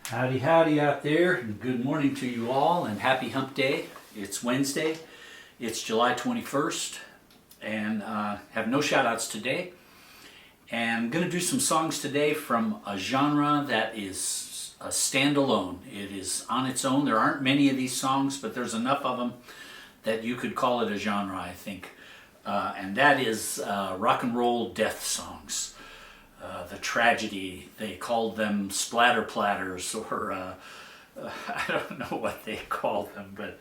Howdy, howdy out there, and good morning to you all, and happy hump day. It's Wednesday, it's July 21st, and have no shout outs today. And I'm going to do some songs today from a genre that is a standalone. It is on its own. There aren't many of these songs, but there's enough of them that you could call it a genre, I think. And that is rock and roll death songs. The tragedy, they called them splatter platters, or I don't know what they called them, but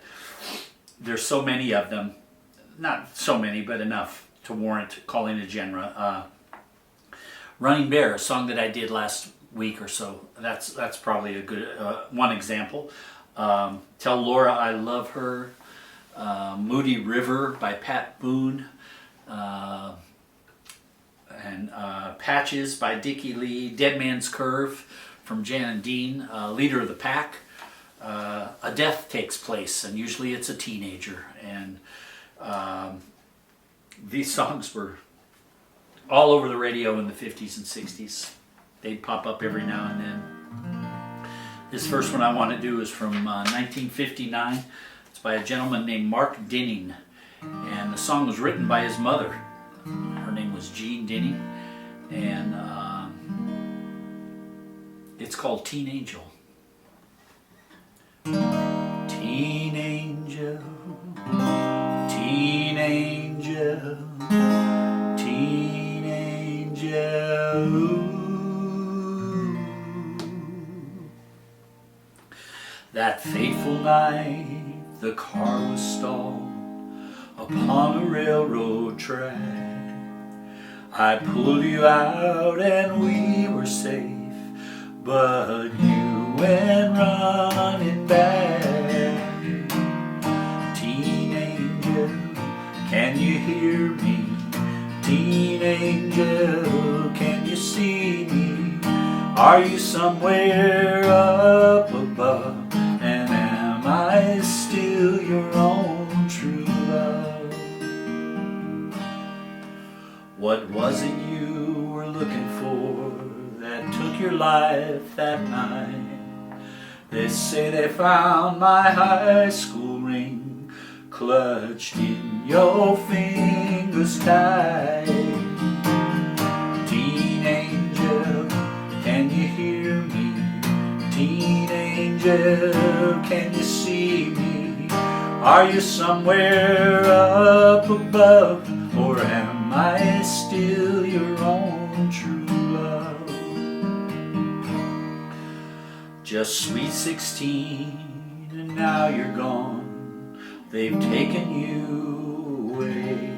there's so many of them. Not so many, but enough to warrant calling a genre. Running Bear, a song that I did last week or so, that's probably a good one example. Tell Laura I Love Her, Moody River by Pat Boone, and Patches by Dickie Lee, Dead Man's Curve from Jan and Dean, Leader of the Pack. A death takes place, and usually it's a teenager, and these songs were all over the radio in the 50s and 60s. They'd pop up every now and then. This first one I want to do is from 1959. It's by a gentleman named Mark Dinning, and the song was written by his mother. Her name was Jean Dinning, and it's called Teen Angel. Teen angel, teen angel, teen angel. Ooh. That fateful night, the car was stalled upon a railroad track. I pulled you out and we were safe, but you went running back. Teen angel, can you hear me? Teen angel, can you see me? Are you somewhere up above? And am I still your own true love? What was it you were looking for that took your life that night? They say they found my high school ring clutched in your fingers tight. Teen angel, can you hear me? Teen angel, can you see me? Are you somewhere up above, or am I still your own true love? Just sweet 16, and now you're gone. They've taken you away.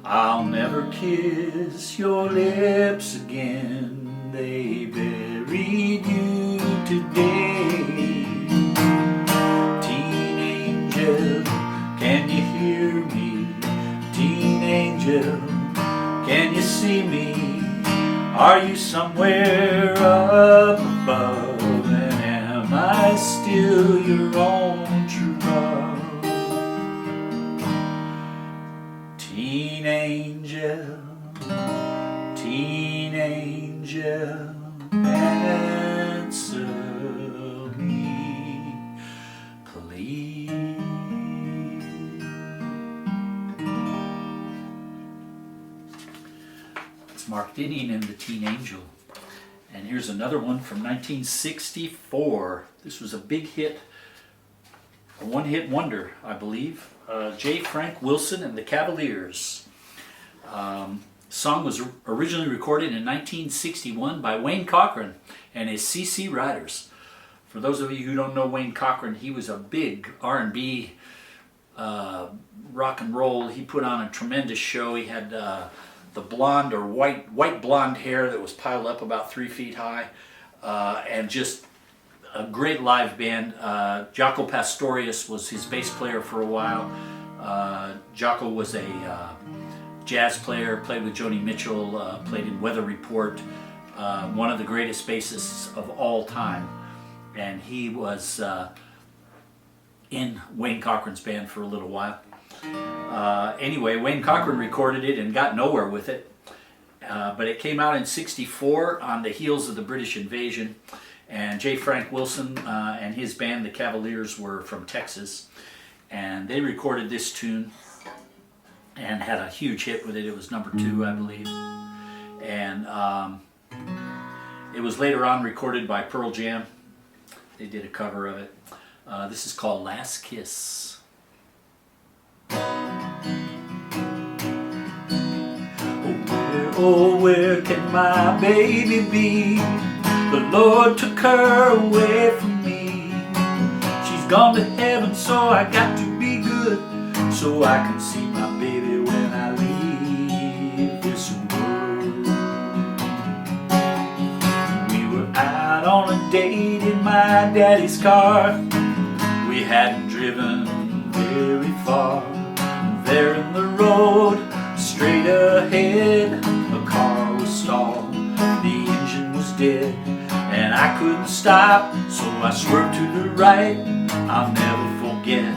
I'll never kiss your lips again. They buried you today. Teen angel, can you hear me? Teen angel, can you see me? Are you somewhere up above? And am I still your own true love? Teen angel, answer me, please. It's Mark Dinning and the Teen Angel. And here's another one from 1964. This was a big hit, a one-hit wonder, I believe. J. Frank Wilson and the Cavaliers. Song was originally recorded in 1961 by Wayne Cochran and his CC Riders. For those of you who don't know Wayne Cochran, he was a big R&B rock and roll. He put on a tremendous show. He had the blonde or white blonde hair that was piled up about 3 feet high, and just a great live band. Jaco Pastorius was his bass player for a while. Jaco was a jazz player, played with Joni Mitchell, played in Weather Report, one of the greatest bassists of all time. And he was in Wayne Cochran's band for a little while. Anyway, Wayne Cochran recorded it and got nowhere with it. But it came out in '64 on the heels of the British invasion. And J. Frank Wilson and his band, the Cavaliers, were from Texas. And they recorded this tune and had a huge hit with it. It was #2, I believe. And it was later on recorded by Pearl Jam. They did a cover of it. This is called Last Kiss. Oh, where can my baby be? The Lord took her away from me. She's gone to heaven, so I got to be good, so I can see my baby when I leave this world. We were out on a date in my daddy's car. We hadn't driven very far. There in the road, straight ahead, a car was stalled. The engine was dead, and I couldn't stop, so I swerved to the right. I'll never forget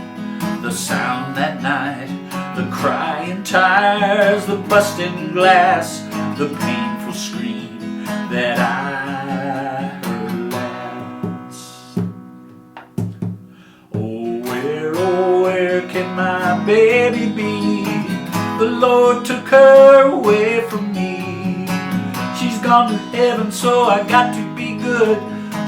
the sound that night, the crying tires, the busting glass, the painful scream that I heard last. Oh, where can my baby be? The Lord took her away from me. She's gone to heaven, so I got to be good,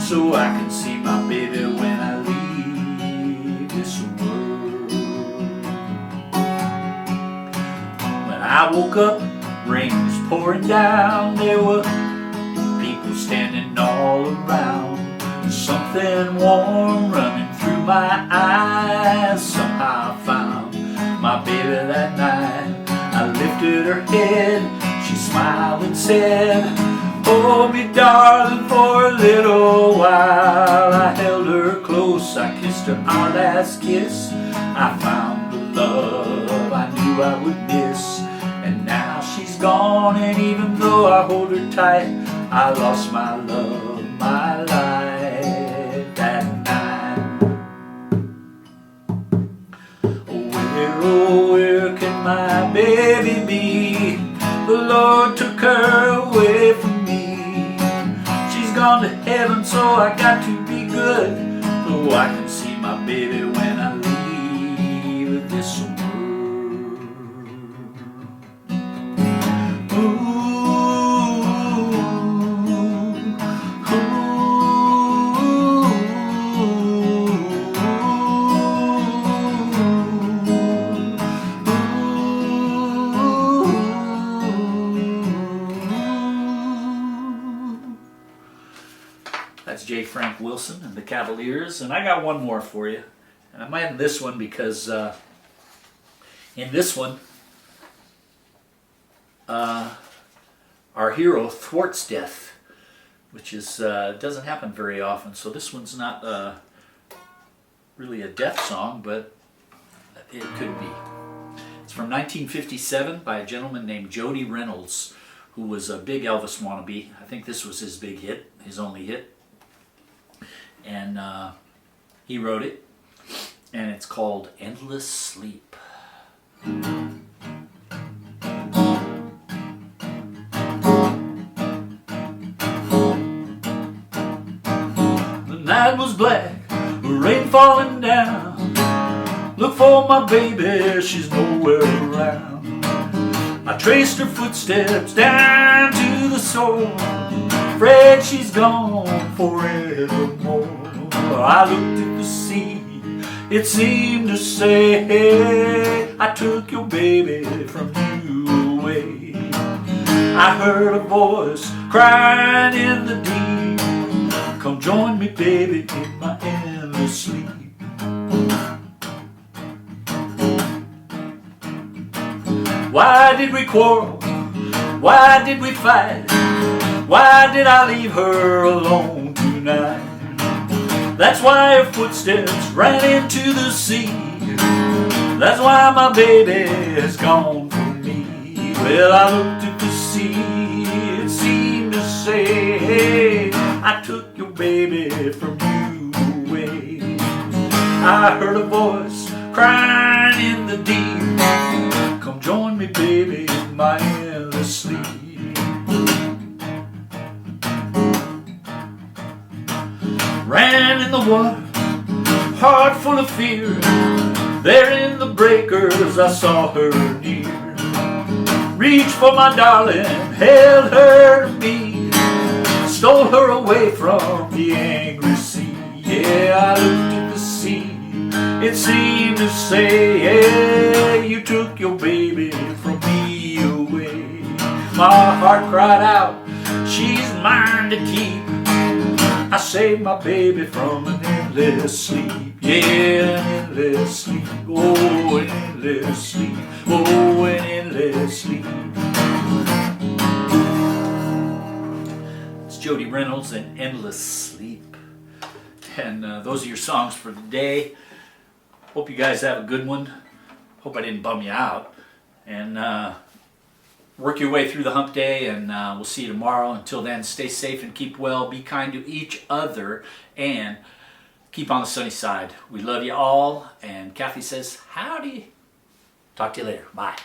so I can see my baby when I leave this world. When I woke up, rain was pouring down. There were people standing all around. Something warm running through my eyes. Somehow I found my baby that night. I lifted her head, she smiled and said, "Hold me, darling, for a little while." I held her close, I kissed her our last kiss. I found the love I knew I would miss. And now she's gone, and even though I hold her tight, I lost my love, my life that night. Oh, where can my baby be? The Lord took her away from me. She's gone to heaven, so I got to be good, so I can see my baby when I leave this world. That's J. Frank Wilson and the Cavaliers. And I got one more for you. And I'm adding this one because in this one, our hero thwarts death, which is doesn't happen very often. So this one's not really a death song, but it could be. It's from 1957 by a gentleman named Jody Reynolds, who was a big Elvis wannabe. I think this was his big hit, his only hit. And he wrote it, and it's called Endless Sleep. The night was black, rain falling down. Look for my baby, she's nowhere around. I traced her footsteps down to the shore, afraid she's gone forevermore. I looked at the sea, it seemed to say, hey, I took your baby from you away. I heard a voice crying in the deep, come join me, baby, in my endless sleep. Why did we quarrel? Why did we fight? Why did I leave her alone tonight? That's why her footsteps ran into the sea. That's why my baby has gone from me. Well, I looked at the sea, it seemed to say, hey, I took your baby from you away. I heard a voice crying in the deep, come join me, baby, in my endless sleep. ran in the water, heart full of fear. There in the breakers I saw her near. Reached for my darling, held her to me, stole her away from the angry sea. Yeah, I looked at the sea, it seemed to say, yeah, you took your baby from me away. My heart cried out, she's mine to keep. I saved my baby from an endless sleep. Yeah, an endless sleep. Oh, an endless sleep. Oh, an endless sleep. It's Jody Reynolds and Endless Sleep. And those are your songs for today. Hope you guys have a good one. Hope I didn't bum you out. And work your way through the hump day, and we'll see you tomorrow. Until then, stay safe and keep well. Be kind to each other and keep on the sunny side. We love you all. And Kathy says, howdy. Talk to you later. Bye.